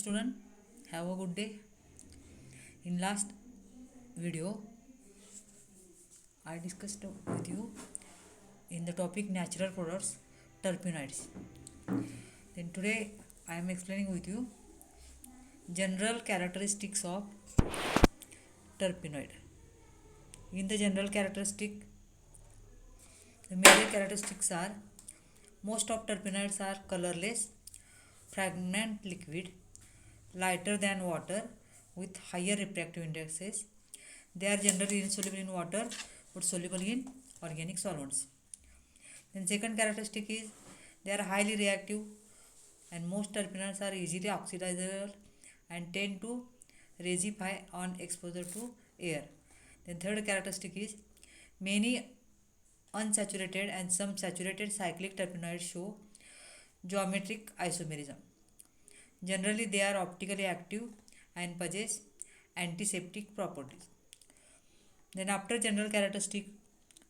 student, have a good day. In last video I discussed with you in the topic natural products terpenoids. Then today I am explaining with you general characteristics of terpenoid. In the general characteristic, the major characteristics are most of terpenoids are colorless, fragrant liquid, lighter than water with higher refractive indexes. They are generally insoluble in water but soluble in organic solvents. Then second characteristic is they are highly reactive and most terpenoids are easily oxidizable and tend to reacify on exposure to air. Then third characteristic is many unsaturated and some saturated cyclic terpenoids show geometric isomerism. Generally, they are optically active and possess antiseptic properties. Then after general characteristic,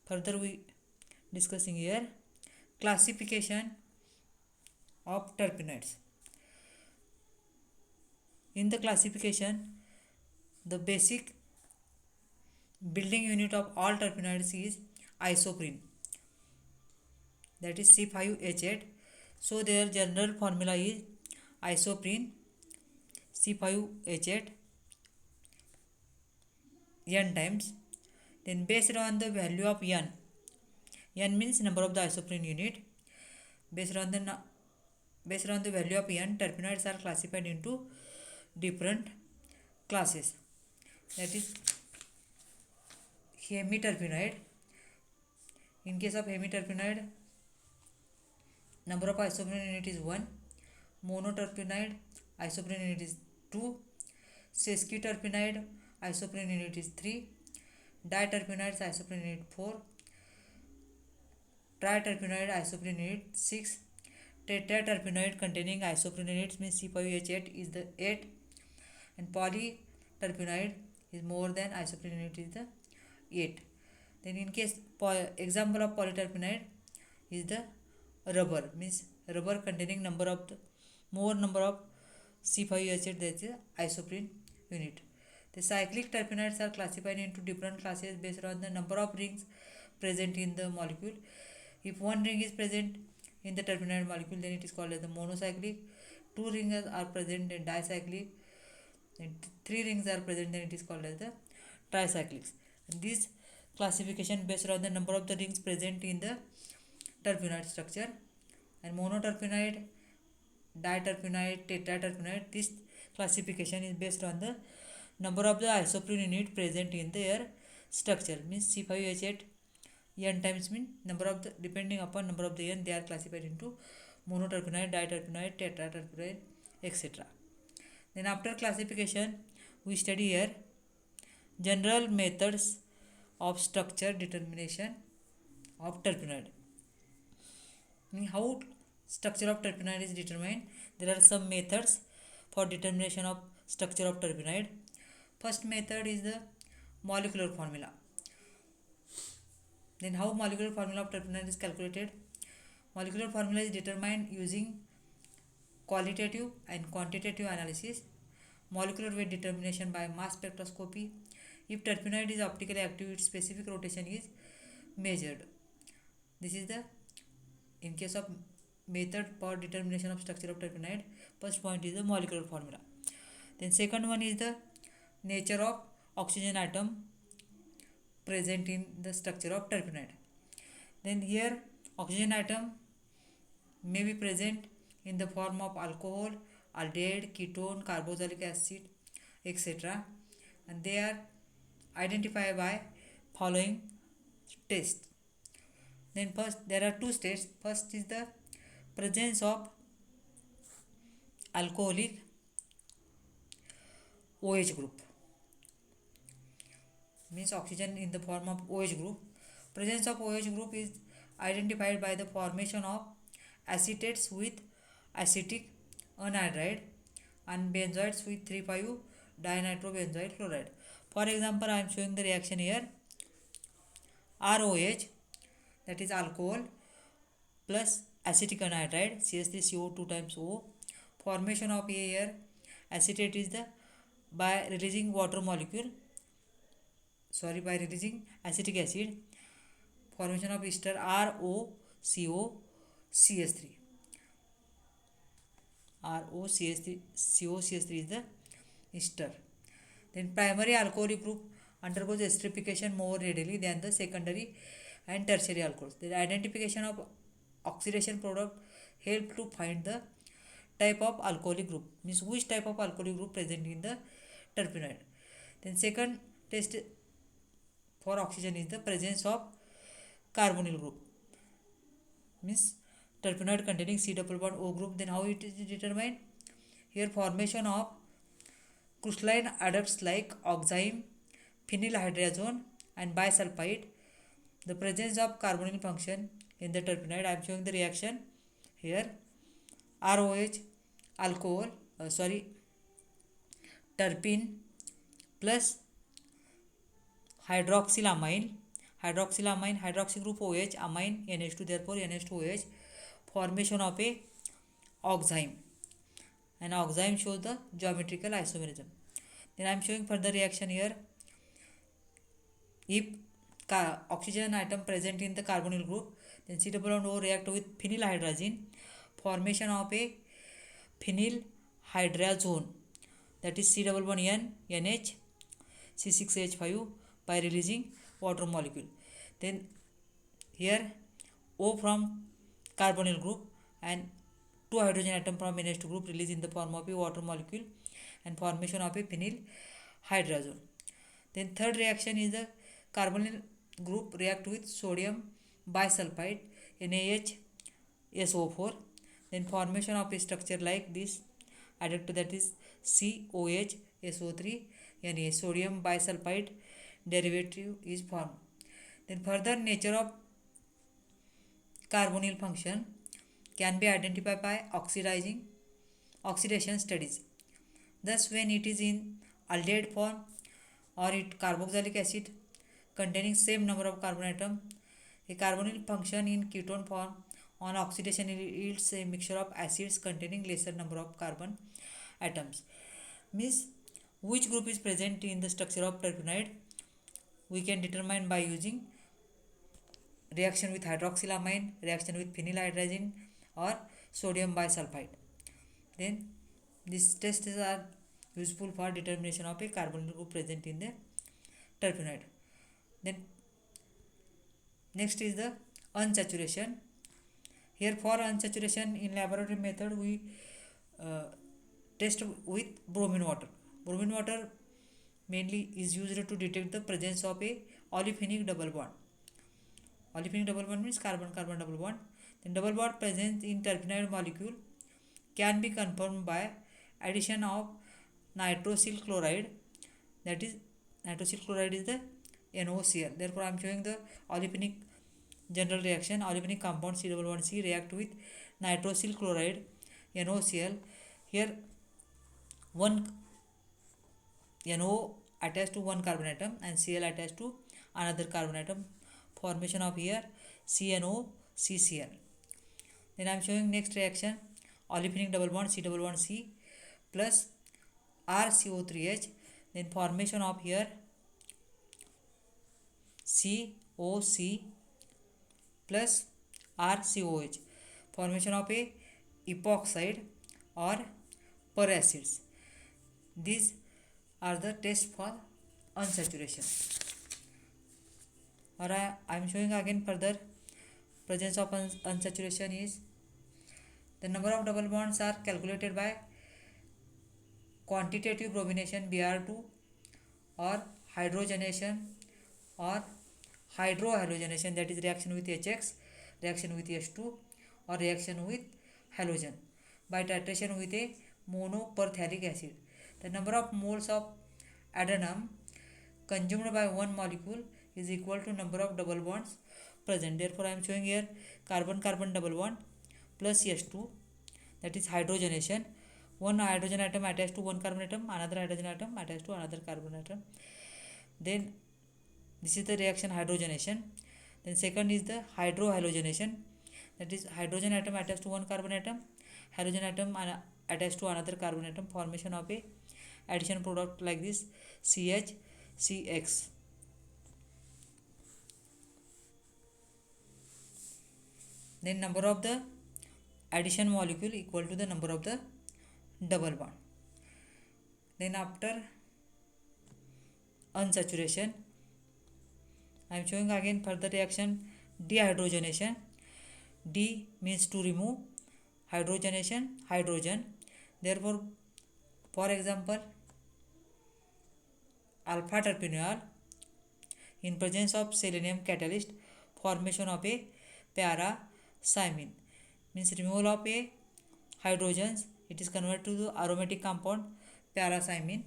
further we discussing here classification of terpenoids. In the classification, the basic building unit of all terpenoids is isoprene, that is C5H8. So their general formula is isoprene C5H8 n times. Then based on the value of n means number of the isoprene unit. Based on the value of n, terpenoids are classified into different classes. That is hemiterpenoid. In case of hemiterpenoid, number of isoprene unit is 1. Monoterpenoid, isoprene unit is 2. Sesquiterpenoid, isoprene unit is 3. Diterpenoids, isoprene unit 4. Triterpenoid, isoprene unit 6. Tetraterpenoid containing isoprene units means C5H8 is the 8. And polyterpenoid is more than isoprene unit is the 8. Then in case example of polyterpenoid is the rubber, means rubber containing more number of C5H8, that is isoprene unit. The cyclic terpenoids are classified into different classes based on the number of rings present in the molecule. If one ring is present in the terpenoid molecule, then it is called as the monocyclic. 2 rings are present in dicyclic, and 3 rings are present, then it is called as the tricyclics. And this classification based on the number of the rings present in the terpenoid structure. And monoterpenoid, diterpenoid, tetraterpenoid, this classification is based on the number of the isoprene unit present in their structure, means C5H8 n times mean number of the, depending upon number of the n, they are classified into monoterpenoid, diterpenoid, tetraterpenoid, etc. Then after classification, we study here general methods of structure determination of terpenoid. How structure of terpenoid is determined? There are some methods for determination of structure of terpenoid. First method is the molecular formula. Then how molecular formula of terpenoid is calculated? Molecular formula is determined using qualitative and quantitative analysis. Molecular weight determination by mass spectroscopy. If terpenoid is optically active, its specific rotation is measured. This is the in case of method for determination of structure of terpenoid. First point is the molecular formula. Then second one is the nature of oxygen atom present in the structure of terpenoid. Then here oxygen atom may be present in the form of alcohol, aldehyde, ketone, carboxylic acid, etc. And they are identified by following tests. Then first there are two states. First is the presence of alcoholic OH group, means oxygen in the form of OH group. Presence of OH group is identified by the formation of acetates with acetic anhydride and benzoids with 3,5-dinitrobenzoyl chloride. For example, I am showing the reaction here. ROH, that is alcohol, plus acetic anhydride CH3CO2 times O, formation of A here, Acetate is the by releasing water molecule, by releasing acetic acid, formation of ester ROCOCH3. ROCH3 is the ester. Then primary alcoholic group undergoes esterification more readily than the secondary and tertiary alcohols. The identification of oxidation product help to find the type of alcoholic group, means which type of alcoholic group present in the terpenoid. Then second test for oxygen is the presence of carbonyl group, means terpenoid containing C double bond O group. Then how it is determined? Here formation of crystalline adducts like oxime, phenylhydrazone and bisulfite. The presence of carbonyl function in the terpenoid. I am showing the reaction here. ROH alcohol, terpene plus hydroxylamine, hydroxy group OH, amine NH2, therefore NH2OH, formation of a oxime, and oxime shows the geometrical isomerism. Then I am showing further reaction here. If oxygen atom present in the carbonyl group, then C double bond O react with phenylhydrazine, formation of a phenylhydrazone, that is C double bond N NH C6H5 by releasing water molecule. Then here O from carbonyl group and 2 hydrogen atom from NH2 group release in the form of a water molecule and formation of a phenylhydrazone. Then third reaction is the carbonyl group react with sodium bisulfite NaHSO4. Then formation of a structure like this adduct, that is COHSO3 Na, sodium bisulfite derivative is formed. Then further nature of carbonyl function can be identified by oxidation studies. Thus, when it is in aldehyde form or it carboxylic acid containing same number of carbon atom, a carbonyl function in ketone form on oxidation yields a mixture of acids containing lesser number of carbon atoms. Means which group is present in the structure of terpenoid we can determine by using reaction with hydroxylamine, reaction with phenylhydrazine or sodium bisulfite. Then these tests are useful for determination of a carbonyl group present in the terpenoid. Then next is the unsaturation. Here for unsaturation in laboratory method we test with bromine water. Bromine water mainly is used to detect the presence of a olefinic double bond. Olefinic double bond means carbon-carbon double bond. Then double bond presence in terpenoid molecule can be confirmed by addition of nitrosyl chloride, that is nitrosyl chloride is the NOCl. Therefore I am showing the olefinic general reaction. Olefinic compound C double bond C react with nitrosyl chloride NOCl. Here one NO attached to one carbon atom and Cl attached to another carbon atom, formation of here CNOCCl. Then I am showing next reaction, olefinic double bond C double bond C plus RCO3H, then formation of here COC plus RCOH, formation of a epoxide or peracids. These are the tests for unsaturation. Or I am showing again further presence of unsaturation is the number of double bonds are calculated by quantitative bromination Br2 or hydrogenation or hydrohalogenation, that is reaction with HX, reaction with H2 or reaction with halogen by titration with a monoperthalic acid. The number of moles of adenine consumed by one molecule is equal to number of double bonds present. Therefore I am showing here carbon-carbon double bond plus H2, that is hydrogenation. One hydrogen atom attached to one carbon atom, another hydrogen atom attached to another carbon atom. Then this is the reaction hydrogenation. Then second is the hydrohalogenation, that is hydrogen atom attached to one carbon atom, halogen atom attached to another carbon atom, formation of a addition product like this CH-CX. Then number of the addition molecule equal to the number of the double bond. Then after unsaturation, I am showing again further reaction dehydrogenation. D means to remove, hydrogenation hydrogen. Therefore, for example, alpha terpineol in presence of selenium catalyst, formation of a para-cymene means removal of a hydrogens, it is converted to the aromatic compound para-cymene.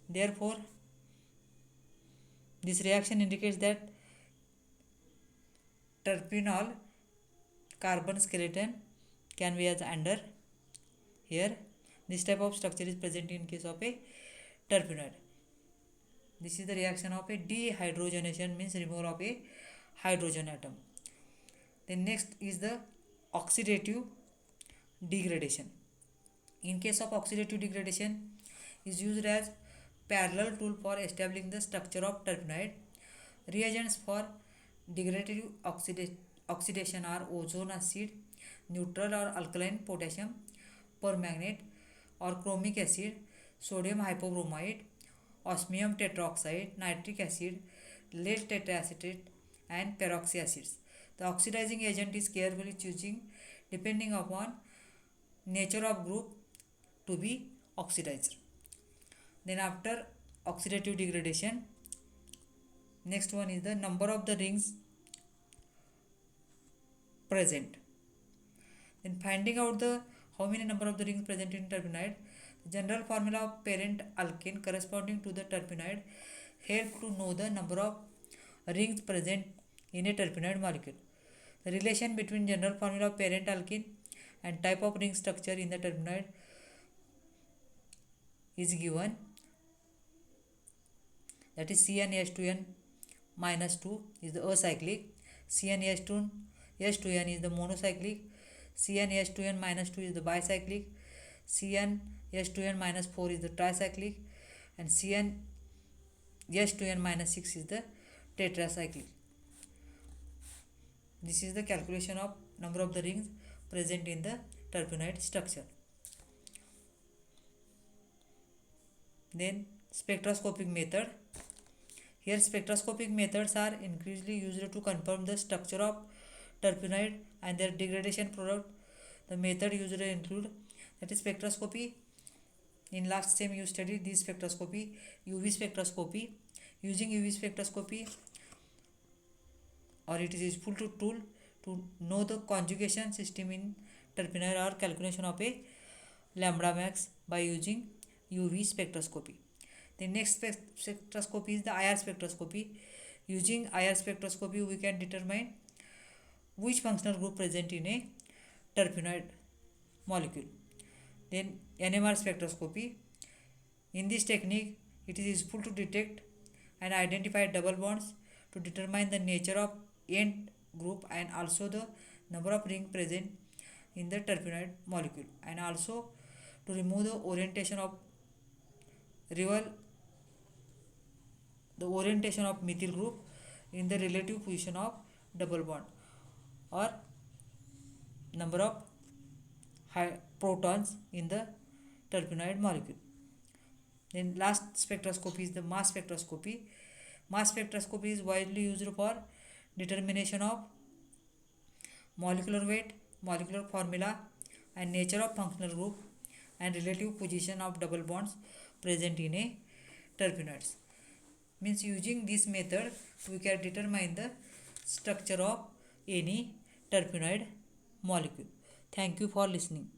Therefore, this reaction indicates that terpineol carbon skeleton can be as under here. This type of structure is present in case of a terpenoid. This is the reaction of a dehydrogenation means removal of a hydrogen atom. Then next is the oxidative degradation. In case of oxidative degradation is used as parallel tool for establishing the structure of terpenoid. Reagents for degradative oxidation are ozone acid, neutral or alkaline potassium permanganate or chromic acid, sodium hypobromide, osmium tetroxide, nitric acid, lead tetraacetate and peroxy acids. The oxidizing agent is carefully choosing depending upon nature of group to be oxidized. Then after oxidative degradation, next one is the number of the rings present. Then finding out the how many number of the rings present in terpenoid, the general formula of parent alkane corresponding to the terpenoid help to know the number of rings present in a terpenoid molecule. The relation between general formula of parent alkene and type of ring structure in the terpenoid is given, that is CnH2n minus 2 is the acyclic, CnH2n is the monocyclic, CnH2n minus 2 is the bicyclic, CnH2n minus 4 is the tricyclic, and CnH2n minus 6 is the tetracyclic. This is the calculation of number of the rings present in the terpenoid structure. Then spectroscopic method. Here spectroscopic methods are increasingly used to confirm the structure of terpenoid and their degradation product. The method used include, that is spectroscopy. In last time you studied this spectroscopy, UV spectroscopy. Using UV spectroscopy, or it is useful to tool to know the conjugation system in terpenoid or calculation of a lambda max by using UV spectroscopy. The next spectroscopy is the IR spectroscopy. Using IR spectroscopy, we can determine which functional group present in a terpenoid molecule. Then NMR spectroscopy. In this technique, it is useful to detect and identify double bonds to determine the nature of end group and also the number of rings present in the terpenoid molecule, and also to remove the orientation of methyl group in the relative position of double bond or number of protons in the terpenoid molecule. Then last spectroscopy is the mass spectroscopy. Mass spectroscopy is widely used for determination of molecular weight, molecular formula, and nature of functional group and relative position of double bonds present in a terpenoids. Means using this method we can determine the structure of any terpenoid molecule. Thank you for listening.